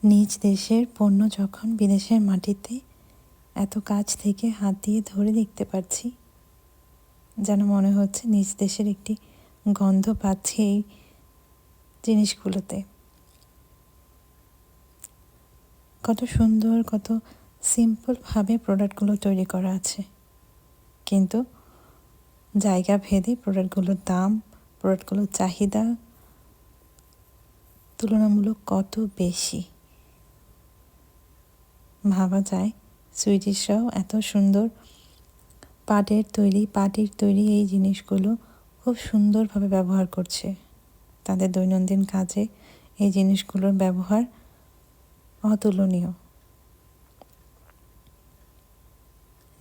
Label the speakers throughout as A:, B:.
A: নিজ দেশের পণ্য যখন বিদেশের মাটিতে এত কাছ থেকে হাত দিয়ে ধরে দেখতে পাচ্ছি, যেন মনে হচ্ছে নিজ দেশের একটি গন্ধ পাচ্ছি এই জিনিসগুলোতে। কত সুন্দর, কত সিম্পলভাবে প্রোডাক্টগুলো তৈরি করা আছে, কিন্তু জায়গা ভেদে প্রোডাক্টগুলোর দাম, প্রোডাক্টগুলোর চাহিদা তুলনামূলক কত বেশি। ভাবা যায় সুইডিশরাও এত সুন্দর পাটের তৈরি এই জিনিসগুলো খুব সুন্দরভাবে ব্যবহার করছে। তাদের দৈনন্দিন কাজে এই জিনিসগুলোর ব্যবহার অতুলনীয়।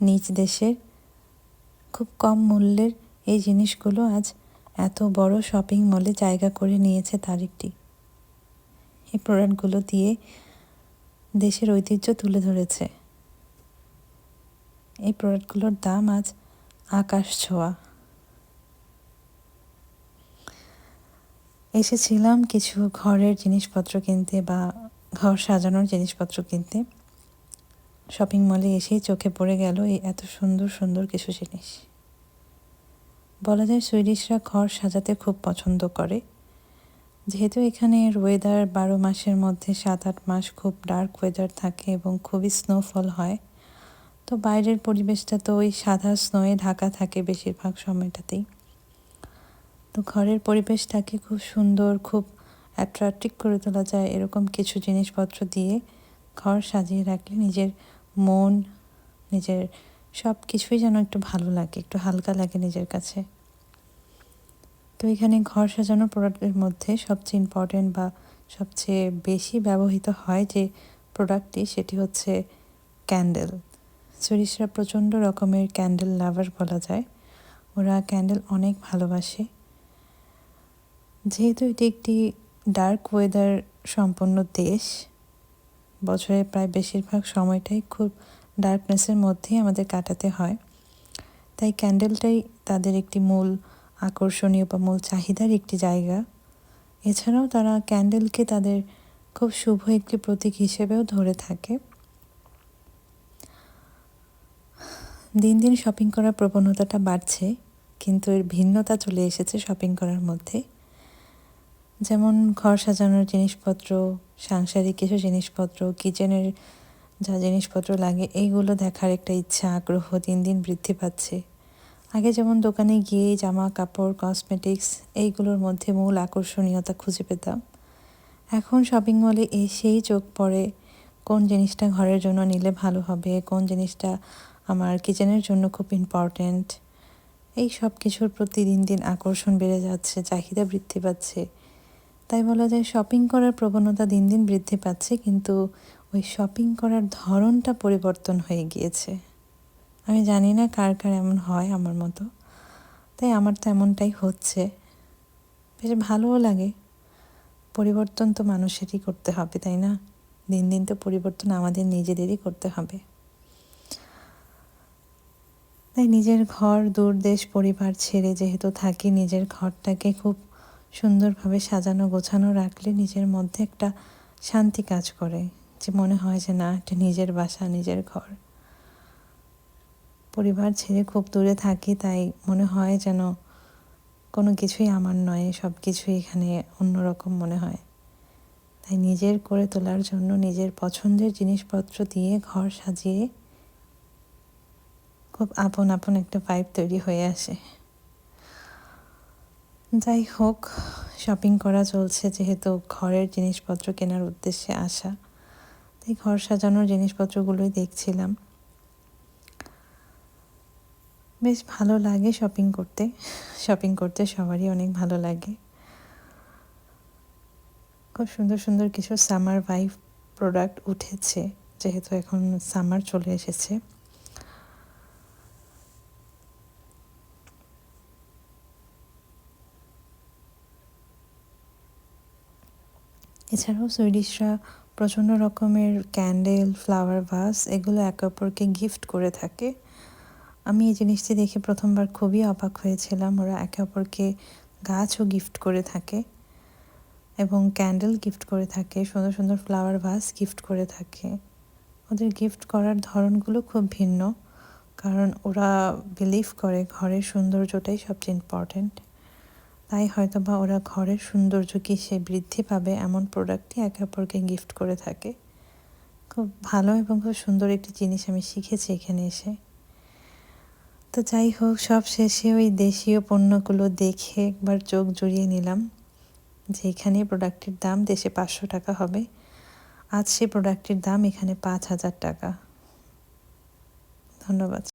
A: নিজ দেশের খুব কম মূল্যের এই জিনিসগুলো আজ এত বড় শপিং মলে জায়গা করে নিয়েছে তার একটি। এই প্রোডাক্টগুলো দিয়ে দেশের ঐতিহ্য তুলে ধরেছে। এই প্রোডাক্টগুলোর দাম আজ আকাশ ছোঁয়া। এসেছিলাম কিছু ঘরের জিনিসপত্র কিনতে বা ঘর সাজানোর জিনিসপত্র কিনতে। শপিং মলে এসেই চোখে পড়ে গেল এই এত সুন্দর সুন্দর কিছু জিনিস। বলা যায় সুইডিশরা ঘর সাজাতে খুব পছন্দ করে, যেহেতু এখানের ওয়েদার 12 মাসের মধ্যে 7-8 মাস খুব ডার্ক ওয়েদার থাকে এবং খুবই স্নোফল হয়। তো বাইরের পরিবেশটা তো ওই সাদা স্নোয়ে ঢাকা থাকে বেশিরভাগ সময়টাতেই। তো ঘরের পরিবেশটাকে খুব সুন্দর, খুব অ্যাট্রাক্টিভ করে তোলা যায় এরকম কিছু জিনিসপত্র দিয়ে ঘর সাজিয়ে রাখলে নিজের মন, নিজের সব কিছুই যেন একটু ভালো লাগে, একটু হালকা লাগে নিজের কাছে। তো এখানে ঘর সাজানোর প্রোডাক্টের মধ্যে সবচেয়ে ইম্পর্টেন্ট বা সবচেয়ে বেশি ব্যবহৃত হয় যে প্রোডাক্টটি, সেটি হচ্ছে ক্যান্ডেল। সুইডিশরা প্রচণ্ড রকমের ক্যান্ডেল লাভার বলা যায়। ওরা ক্যান্ডেল অনেক ভালোবাসে। যেহেতু এটি একটি ডার্ক ওয়েদার সম্পন্ন দেশ, বছরের প্রায় বেশিরভাগ সময়টাই খুব ডার্কনেসের মধ্যেই আমাদের কাটাতে হয়, তাই ক্যান্ডেলটাই তাদের একটি মূল আকর্ষণীয় বা মূল চাহিদার একটি জায়গা। এছাড়াও তারা ক্যান্ডেলকে তাদের খুব শুভ একটি প্রতীক হিসেবেও ধরে থাকে। দিন দিন শপিং করার প্রবণতাটা বাড়ছে, কিন্তু এর ভিন্নতা চলে এসেছে শপিং করার মধ্যে। যেমন ঘর সাজানোর জিনিসপত্র, সাংসারিক কিছু জিনিসপত্র, কিচেনের যা জিনিসপত্র লাগে, এইগুলো দেখার একটা ইচ্ছা, আগ্রহ দিন দিন বৃদ্ধি পাচ্ছে। আগে যেমন দোকানে গিয়ে জামা কাপড়, কসমেটিক্স এইগুলোর মধ্যে মূল আকর্ষণীয়তা খুঁজে পেতাম, এখন শপিং মলে এসেই চোখ পড়ে কোন জিনিসটা ঘরের জন্য নিলে ভালো হবে, কোন জিনিসটা আমার কিচেনের জন্য খুব ইম্পর্ট্যান্ট। এই সব কিছুর প্রতি দিন দিন আকর্ষণ বেড়ে যাচ্ছে, চাহিদা বৃদ্ধি পাচ্ছে। তাই বলা যায় শপিং করার প্রবণতা দিন দিন বৃদ্ধি পাচ্ছে, কিন্তু ওই শপিং করার ধরনটা পরিবর্তন হয়ে গিয়েছে। আমি জানি না কার কার এমন হয় আমার মতো, তাই আমার তো এমনটাই হচ্ছে। বেশ ভালোও লাগে। পরিবর্তন তো মানুষেরই করতে হবে, তাই না? দিন দিন তো পরিবর্তন আমাদের নিজেদেরই করতে হবে। তাই নিজের ঘর, দূর দেশ, পরিবার ছেড়ে যেহেতু থাকি, নিজের ঘরটাকে খুব সুন্দরভাবে সাজানো গোছানো রাখলে নিজের মধ্যে একটা শান্তি কাজ করে, যে মনে হয় যে না, এটা নিজের বাসা, নিজের ঘর। পরিবার ছেড়ে খুব দূরে থাকি, তাই মনে হয় যেন কোনো কিছুই আমার নয়, সব কিছুই এখানে অন্যরকম মনে হয়। তাই নিজের করে তোলার জন্য নিজের পছন্দের জিনিসপত্র দিয়ে ঘর সাজিয়ে খুব আপন আপন একটা ভাইব তৈরি হয়ে আসে। যাই হোক, শপিং করা চলছে যেহেতু ঘরের জিনিসপত্র কেনার উদ্দেশ্যে আসা, তাই ঘর সাজানোর জিনিসপত্রগুলোই দেখছিলাম। বেশ ভালো লাগে শপিং করতে সবারই অনেক ভালো লাগে। খুব সুন্দর সুন্দর কিছু সামার ভাইব প্রোডাক্ট উঠেছে, যেহেতু এখন সামার চলে এসেছে। এছাড়াও সুইডিশরা প্রচণ্ড রকমের ক্যান্ডেল, ফ্লাওয়ার ভাস এগুলো একে অপরকে গিফট করে থাকে। আমি এই জিনিসটি দেখে প্রথমবার খুবই অবাক হয়েছিলাম। ওরা একে অপরকে গাছও গিফট করে থাকে। এবং ক্যান্ডেল গিফট করে থাকে, সুন্দর সুন্দর ফ্লাওয়ার ভাস গিফট করে থাকে। ওদের গিফট করার ধরনগুলো খুব ভিন্ন, কারণ ওরা বিলিভ করে ঘরের সৌন্দর্যটাই সবচেয়ে ইম্পর্ট্যান্ট। তাই হয়তো বা ওরা ঘরের সৌন্দর্য কি সে বৃদ্ধি পাবে এমন প্রোডাক্টই একে অপরকে গিফট করে থাকে। খুব ভালো এবং খুব সুন্দর একটি জিনিস আমি শিখেছি এখানে এসে। তো যাই হোক, সব শেষে ওই দেশীয় পণ্যগুলো দেখে একবার চোখ জুড়িয়ে নিলাম যে এখানে প্রোডাক্টের দাম দেশে 500 টাকা হবে, আজ সে প্রোডাক্টের দাম এখানে 5,000 টাকা। ধন্যবাদ।